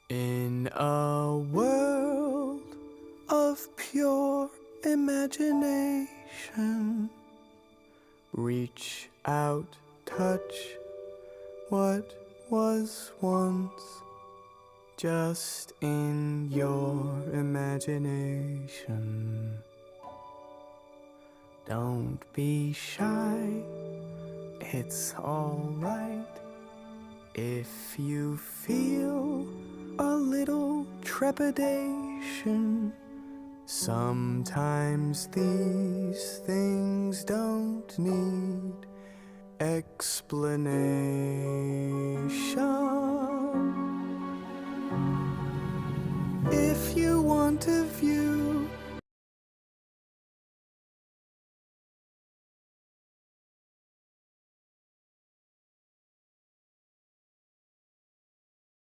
In a world of pure imagination, reach out, touch what was once just in your imagination. Don't be shy, it's alright if you feel a little trepidation. Sometimes these things don't need explanation. If you want to view